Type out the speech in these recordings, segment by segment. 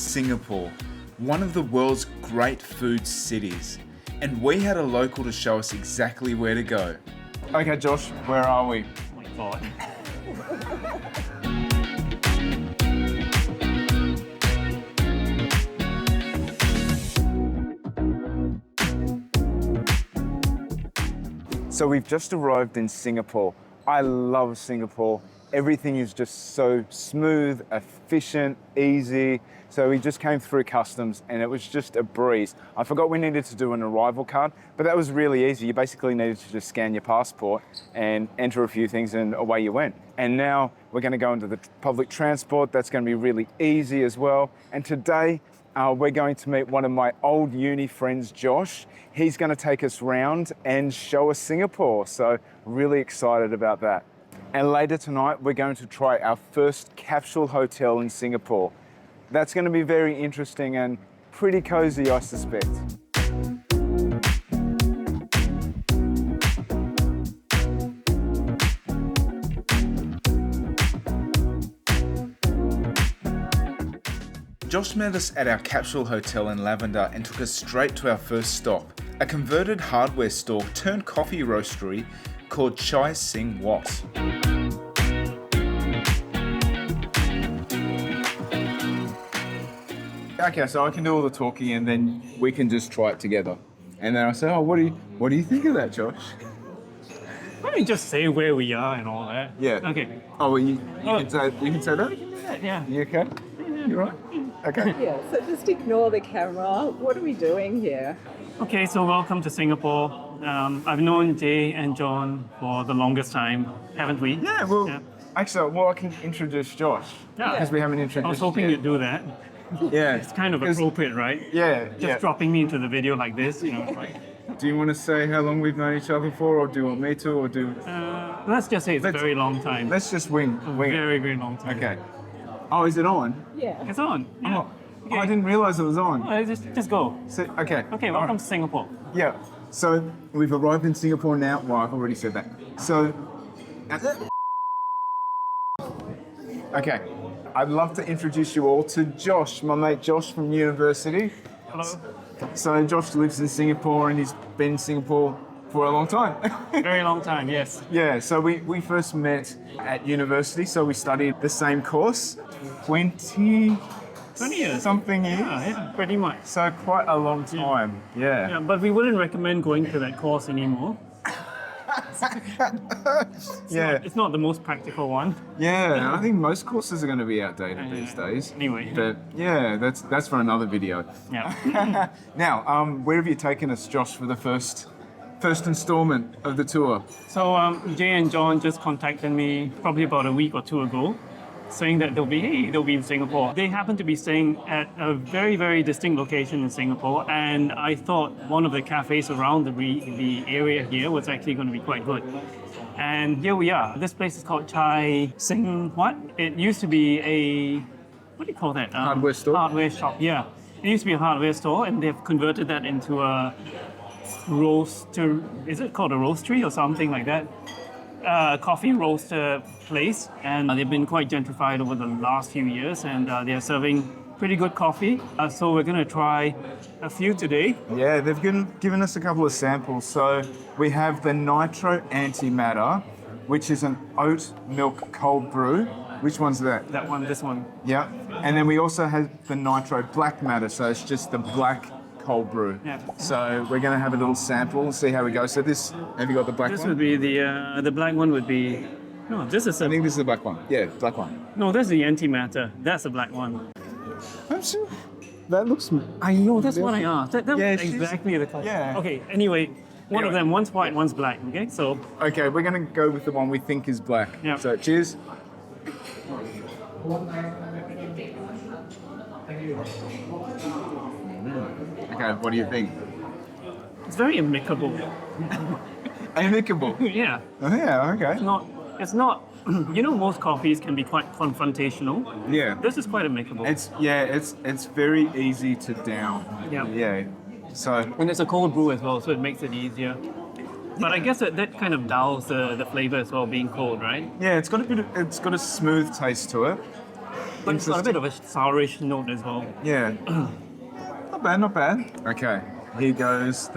Singapore, one of the world's great food cities. And we had a local to show us exactly where to go. Okay, Josh, where are we? Oh my God. So we've just arrived in Singapore. I love Singapore. Everything is just so smooth, efficient, easy. So we just came through customs and it was just a breeze. I forgot we needed to do an arrival card, but that was really easy. You basically needed to just scan your passport and enter a few things and away you went. And now we're going to go into the public transport. That's going to be really easy as well. And today we're going to meet one of my old uni friends, Josh. He's going to take us round and show us Singapore. So really excited about that. And later tonight, we're going to try our first capsule hotel in Singapore. That's going to be very interesting and pretty cozy, I suspect. Josh met us at our Capsule Hotel in Lavender and took us straight to our first stop, a converted hardware store turned coffee roastery called Chye Seng Huat. Okay, so I can do all the talking and then we can just try it together. And then I say, oh, what do you think of that, Josh? Let me just say where we are and all that. Yeah. Okay. Oh, well, you can say that? Yeah. You okay? Yeah. You right? Okay. Yeah, so just ignore the camera. What are we doing here? Okay, so welcome to Singapore. I've known Jay and John for the longest time, haven't we? Yeah, well, actually, I can introduce Josh. Yeah. Because we haven't introduced I was hoping yet. you'd do that. Yeah. It's kind of appropriate, right? Yeah. Just dropping me into the video like this, you know. Like, Do you want to say how long we've known each other for, or do you want me to, or do... let's just say it's a very long time. Let's just wing it. Very, very long time. Okay. Oh, is it on? Yeah. It's on. Yeah. Oh, I didn't realise it was on. Oh, just go. So, okay. Okay, welcome to Singapore. Yeah. So we've arrived in Singapore now. Well, I've already said that. So, okay. I'd love to introduce you all to Josh, my mate Josh from university. Hello. So Josh lives in Singapore and he's been in Singapore for a long time. Very long time, yes. Yeah, so we first met at university, so we studied the same course, 20 years. something years. Yeah, pretty much. So quite a long time, Yeah, but we wouldn't recommend going to that course anymore. It's not the most practical one. Yeah, I think most courses are going to be outdated these days. Anyway. But yeah, that's for another video. Yeah. Now, where have you taken us, Josh, for the first installment of the tour? So Jay and John just contacted me probably about a week or two ago, saying that they'll be in Singapore. They happen to be staying at a very, very distinct location in Singapore, and I thought one of the cafes around the area here was actually going to be quite good. And here we are. This place is called Chye Seng Huat. It used to be a, what do you call that? Hardware store? Hardware shop, yeah. It used to be a hardware store, and they've converted that into a roaster. Is it called a roastery or something like that? Coffee roaster place, and they've been quite gentrified over the last few years, and they're serving pretty good coffee. So we're going to try a few today. Yeah, they've given us a couple of samples. So we have the Nitro Antimatter, which is an oat milk cold brew. Which one's that? That one, this one. Yeah. And then we also have the Nitro Black Matter, so it's just the black cold brew. Yeah. So we're going to have a little sample and see how we go. So this, have you got the black This one? would be the black one would be, no, this is I think this is the black one. Yeah, black one. no, that's the antimatter. That's the black one. I'm sure that looks... I know, that's what I asked. That Yeah, was she's- exactly the color. yeah. Okay, anyway, one of them, one's white, one's black, okay? So, Okay, we're going to go with the one we think is black. Yeah. So cheers. Okay, what do you think? it's very amicable. Amicable. Yeah. Oh, yeah, okay. It's not, you know, most coffees can be quite confrontational. Yeah. This is quite amicable. It's very easy to down. Yeah. Yeah. So And it's a cold brew as well, so it makes it easier. But I guess that kind of dulls the flavor as well, being cold, right? yeah, it's got a smooth taste to it. But it's got a bit of a sourish note as well. Yeah. Not bad, not bad. Okay, here goes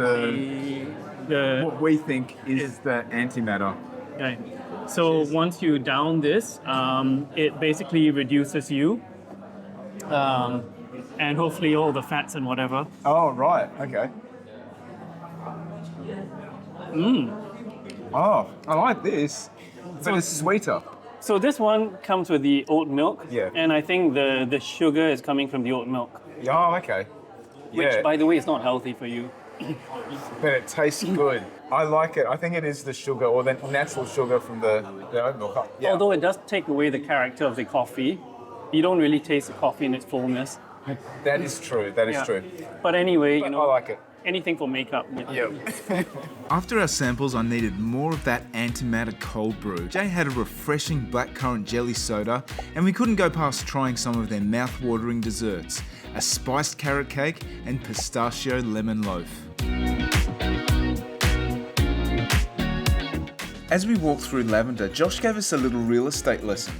what we think is the antimatter. Okay. So once you down this, it basically reduces you, and hopefully all the fats and whatever. Oh, right, okay. Oh, I like this, but it's sweeter. So this one comes with the oat milk, Yeah. and I think the sugar is coming from the oat milk, Oh, okay. which, Yeah, by the way, is not healthy for you. but it tastes good. I like it. I think it is the sugar or the natural sugar from the oat milk. Yeah. Although it does take away the character of the coffee, you don't really taste the coffee in its fullness. That is true. That is Yeah. true. But anyway, you I know, like it. anything for makeup. Yeah. After our samples, I needed more of that antimatter cold brew. Jay had a refreshing blackcurrant jelly soda, and we couldn't go past trying some of their mouth-watering desserts, a spiced carrot cake and pistachio lemon loaf. As we walked through Lavender, Josh gave us a little real estate lesson.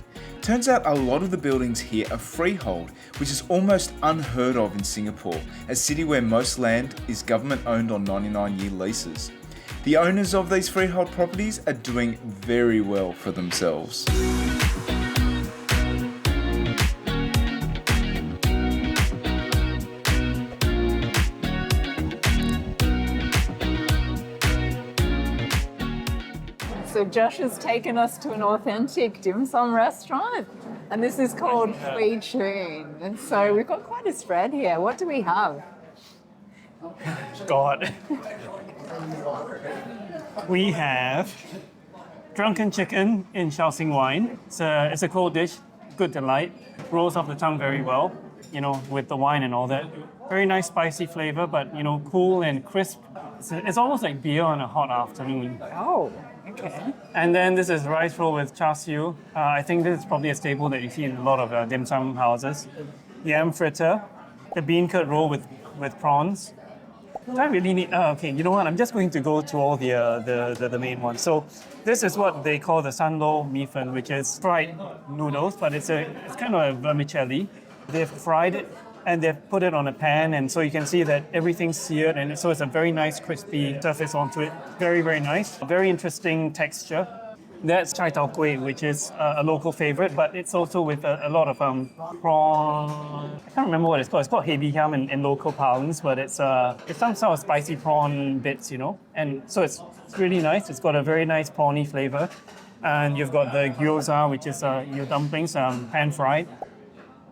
Turns out a lot of the buildings here are freehold, which is almost unheard of in Singapore, a city where most land is government owned on 99-year leases. The owners of these freehold properties are doing very well for themselves. So Josh has taken us to an authentic dim sum restaurant, and this is called Choon. And so we've got quite a spread here. What do we have? God. We have drunken chicken in Shaoxing wine. It's a cold dish, good delight. Rolls off the tongue very well, you know, with the wine and all that. Very nice spicy flavor, but, you know, cool and crisp. It's almost like beer on a hot afternoon. Oh, okay. And then this is rice roll with char siu. I think this is probably a staple that you see in a lot of dim sum houses. Yam fritter, the bean curd roll with prawns. Do I really need? Oh, okay, you know what? I'm just going to go to all the main ones. So this is what they call the sanlo mi fen, which is fried noodles, but it's kind of a vermicelli. They've fried it and they've put it on a pan, and so you can see that everything's seared, and so it's a very nice crispy surface onto it. Very, very nice. Very interesting texture. That's chai tao kueh, which is a local favorite, but it's also with a lot of prawn. I can't remember what it's called. It's called hebi ham in local parlance, but it's some sort of spicy prawn bits, you know. And so it's really nice. It's got a very nice prawny flavor. And you've got the gyoza, which is your dumplings, pan fried.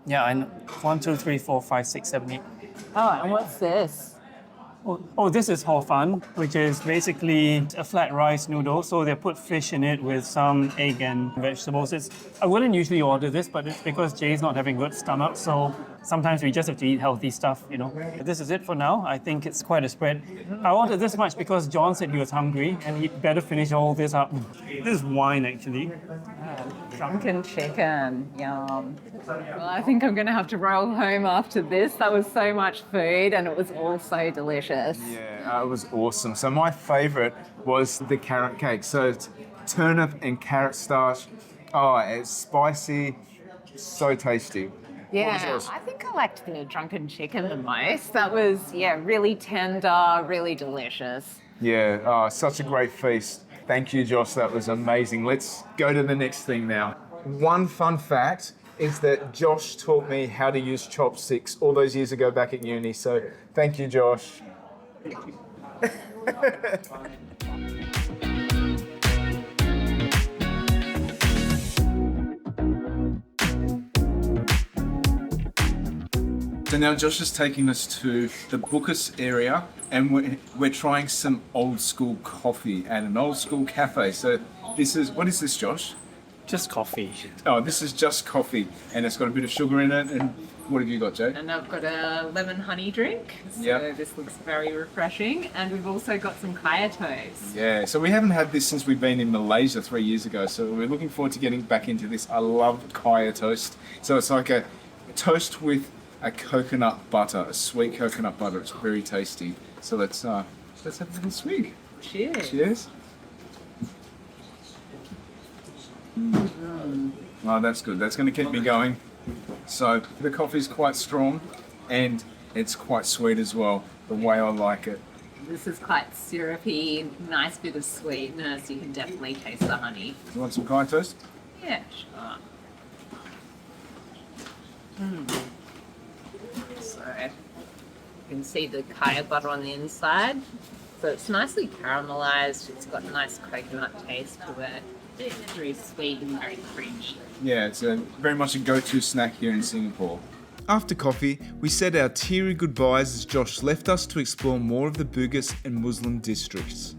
Yeah, and 1, 2, 3, 4, 5, 6, 7, 8. Oh, and what's this? Oh, this is hor fun, which is basically a flat rice noodle. So they put fish in it with some egg and vegetables. I wouldn't usually order this, but it's because Jay's not having good stomach, so sometimes we just have to eat healthy stuff, you know. This is it for now. I think it's quite a spread. I ordered this much because John said he was hungry and he'd better finish all this up. This is wine, actually. Drunken chicken, yum. Well, I think I'm going to have to roll home after this. That was so much food and it was all so delicious. Yeah, it was awesome. So my favourite was the carrot cake. So it's turnip and carrot starch. Oh, it's spicy, so tasty. Yeah, What was yours? I think I liked the drunken chicken the most. That was, really tender, really delicious. Yeah, oh, such a great feast. Thank you, Josh. That was amazing. Let's go to the next thing now. One fun fact is that Josh taught me how to use chopsticks all those years ago back at uni. So thank you, Josh. So now Josh is taking us to the Bookus area, and we're trying some old school coffee at an old school cafe. So what is this, Josh? Just coffee. Oh, this is just coffee, and it's got a bit of sugar in it. And what have you got, Jay? And I've got a lemon honey drink, so Yep. this looks very refreshing. And we've also got some kaya toast. Yeah, so we haven't had this since we've been in Malaysia 3 years ago, so we're looking forward to getting back into this. I love kaya toast. So it's like a toast with a coconut butter, a sweet coconut butter. It's very tasty. So let's have a little swig. Cheers. Cheers. Oh, that's good. That's going to keep me going. So the coffee's quite strong and it's quite sweet as well, the way I like it. This is quite syrupy, nice bit of sweetness. You can definitely taste the honey. You want some Kai toast? Yeah, sure. So you can see the kaya butter on the inside. So it's nicely caramelized. It's got a nice coconut taste to it. It's very sweet and very French. Yeah, it's very much a go-to snack here in Singapore. After coffee, we said our teary goodbyes as Josh left us to explore more of the Bugis and Muslim districts.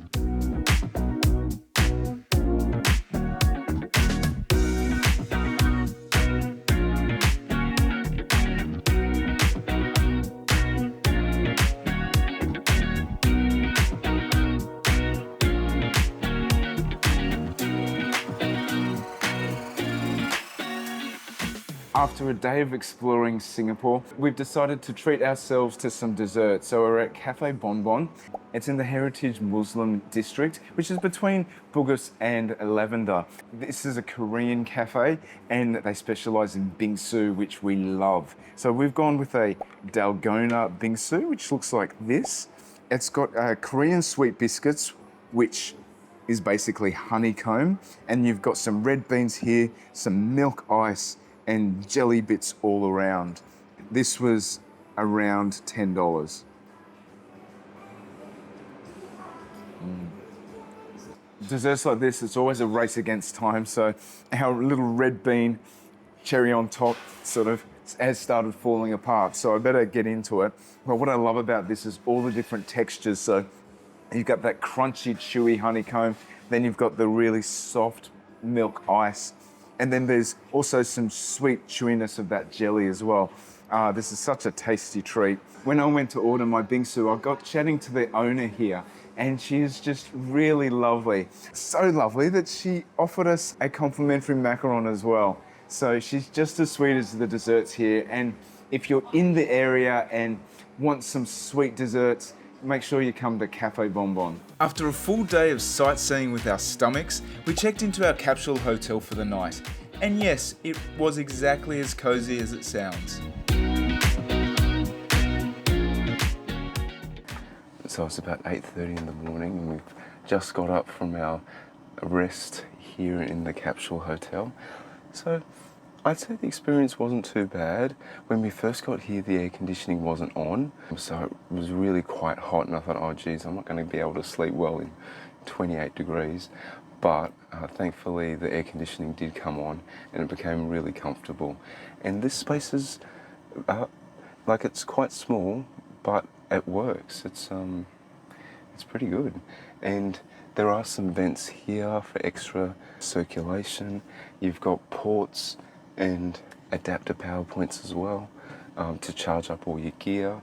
After a day of exploring Singapore, we've decided to treat ourselves to some dessert. So we're at Cafe Bonbon. It's in the Heritage Muslim District, which is between Bugis and Lavender. This is a Korean cafe and they specialize in Bingsu, which we love. So we've gone with a Dalgona Bingsu, which looks like this. It's got Korean sweet biscuits, which is basically honeycomb. And you've got some red beans here, some milk ice, and jelly bits all around. This was around $10. Desserts like this, it's always a race against time, so our little red bean cherry on top sort of has started falling apart, so I better get into it. But what I love about this is all the different textures. So you've got that crunchy, chewy honeycomb, then you've got the really soft milk ice, and then there's also some sweet chewiness of that jelly as well. This is such a tasty treat. When I went to order my bingsu, I got chatting to the owner here, and she is just really lovely. So lovely that she offered us a complimentary macaron as well. So she's just as sweet as the desserts here. And if you're in the area and want some sweet desserts, make sure you come to Cafe Bonbon. After a full day of sightseeing with our stomachs, we checked into our Capsule hotel for the night. And yes, it was exactly as cozy as it sounds. So it's about 8:30 in the morning and we've just got up from our rest here in the Capsule hotel. So I'd say the experience wasn't too bad. When we first got here, the air conditioning wasn't on, so it was really quite hot, and I thought, oh geez, I'm not going to be able to sleep well in 28 degrees. But thankfully the air conditioning did come on and it became really comfortable. And this place is, it's quite small, but it works. It's pretty good. And there are some vents here for extra circulation. You've got ports and adapter power points as well to charge up all your gear.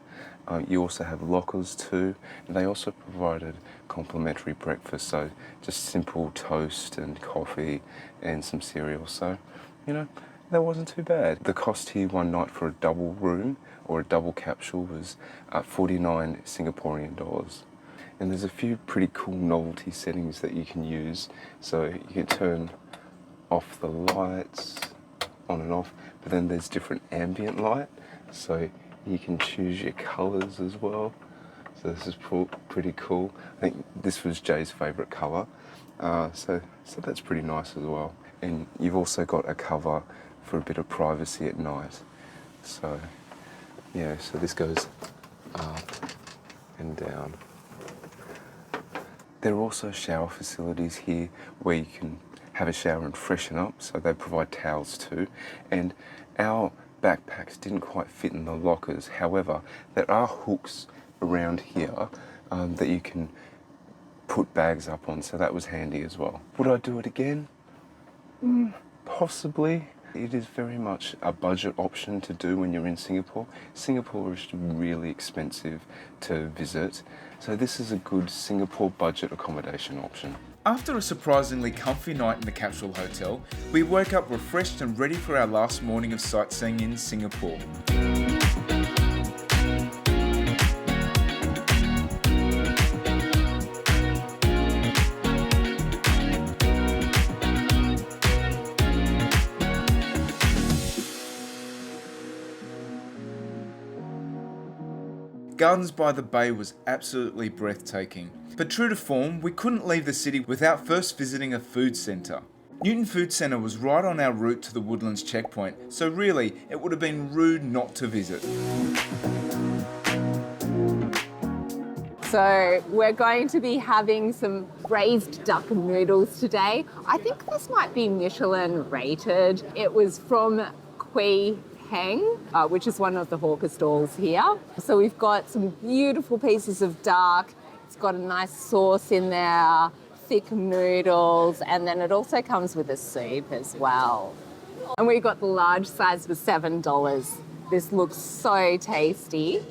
You also have lockers too. And they also provided complimentary breakfast, so just simple toast and coffee and some cereal. So, that wasn't too bad. The cost here one night for a double room or a double capsule was 49 Singaporean dollars. And there's a few pretty cool novelty settings that you can use. So you can turn off the lights, on and off, but then there's different ambient light. So you can choose your colors as well. So this is pretty cool. I think this was Jay's favorite color. So that's pretty nice as well. And you've also got a cover for a bit of privacy at night. So yeah, so this goes up and down. There are also shower facilities here where you can have a shower and freshen up, so they provide towels too. And our backpacks didn't quite fit in the lockers. However, there are hooks around here that you can put bags up on, so that was handy as well. Would I do it again? Possibly. It is very much a budget option to do when you're in Singapore. Singapore is really expensive to visit, so this is a good Singapore budget accommodation option. After a surprisingly comfy night in the Capsule Hotel, we woke up refreshed and ready for our last morning of sightseeing in Singapore. Gardens by the Bay was absolutely breathtaking. But true to form, we couldn't leave the city without first visiting a food centre. Newton Food Centre was right on our route to the Woodlands checkpoint, so really, it would have been rude not to visit. So we're going to be having some braised duck noodles today. I think this might be Michelin rated. It was from Chye, which is one of the hawker stalls here. So we've got some beautiful pieces of duck. It's got a nice sauce in there, thick noodles, and then it also comes with a soup as well. And we got the large size for $7. This looks so tasty.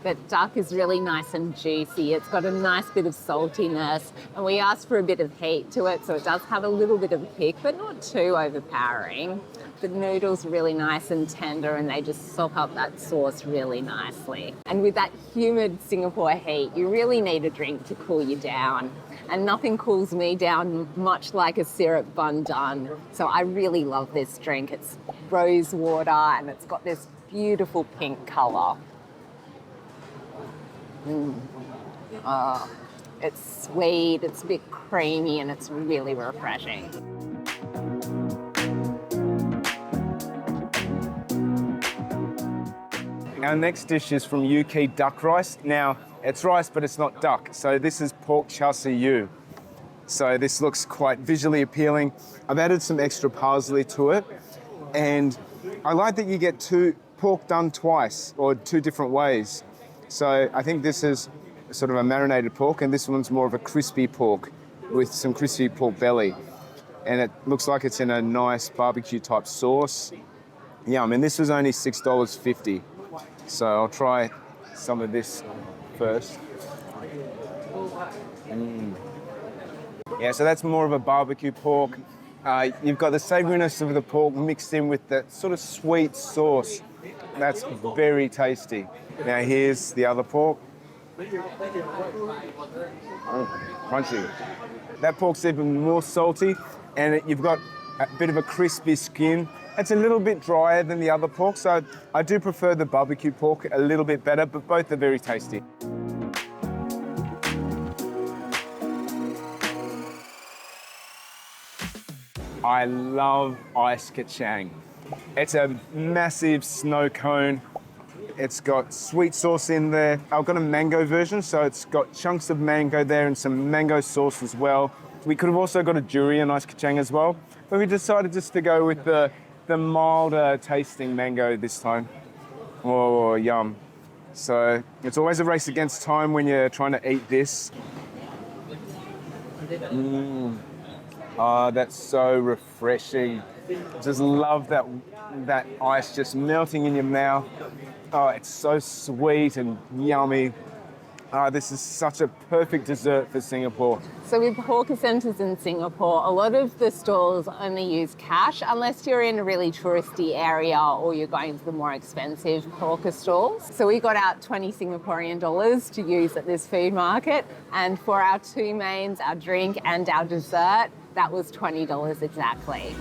The duck is really nice and juicy. It's got a nice bit of saltiness, and we asked for a bit of heat to it, so it does have a little bit of kick, but not too overpowering. The noodles are really nice and tender, and they just soak up that sauce really nicely. And with that humid Singapore heat, you really need a drink to cool you down. And nothing cools me down much like a syrup bandung. So I really love this drink. It's rose water, and it's got this beautiful pink colour. It's sweet, it's a bit creamy, and it's really refreshing. Our next dish is from UK duck rice. Now, it's rice, but it's not duck. So this is pork char siu. So this looks quite visually appealing. I've added some extra parsley to it. And I like that you get pork done twice, or two different ways. So I think this is sort of a marinated pork, and this one's more of a crispy pork with some crispy pork belly. And it looks like it's in a nice barbecue type sauce. Yum, and this was only $6.50. So I'll try some of this first. Yeah, so that's more of a barbecue pork. You've got the savouriness of the pork mixed in with that sort of sweet sauce. That's very tasty. Now here's the other pork. Crunchy. That pork's even more salty, and you've got a bit of a crispy skin. It's a little bit drier than the other pork, so I do prefer the barbecue pork a little bit better, but both are very tasty. I love iced kachang. It's a massive snow cone. It's got sweet sauce in there. I've got a mango version, so it's got chunks of mango there and some mango sauce as well. We could have also got a durian iced kachang as well, but we decided just to go with the milder tasting mango this time. Oh, yum. So it's always a race against time when you're trying to eat this. Oh, that's so refreshing. Just love that ice just melting in your mouth. Oh, it's so sweet and yummy. This is such a perfect dessert for Singapore. So with hawker centres in Singapore, a lot of the stalls only use cash unless you're in a really touristy area or you're going to the more expensive hawker stalls. So we got out 20 Singaporean dollars to use at this food market. And for our two mains, our drink and our dessert, that was $20 exactly.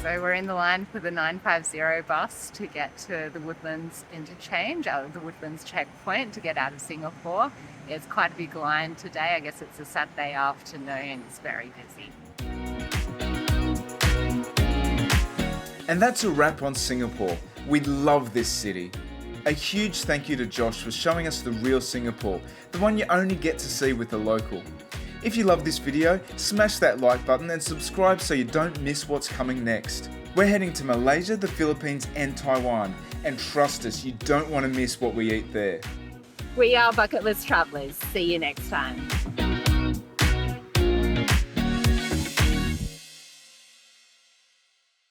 So we're in the line for the 950 bus to get to the Woodlands interchange, out of the Woodlands checkpoint to get out of Singapore. It's quite a big line today. I guess it's a Saturday afternoon. It's very busy. And that's a wrap on Singapore. We love this city. A huge thank you to Josh for showing us the real Singapore, the one you only get to see with a local. If you love this video, smash that like button and subscribe so you don't miss what's coming next. We're heading to Malaysia, the Philippines and Taiwan, and trust us, you don't want to miss what we eat there. We are Bucket List Travellers. See you next time.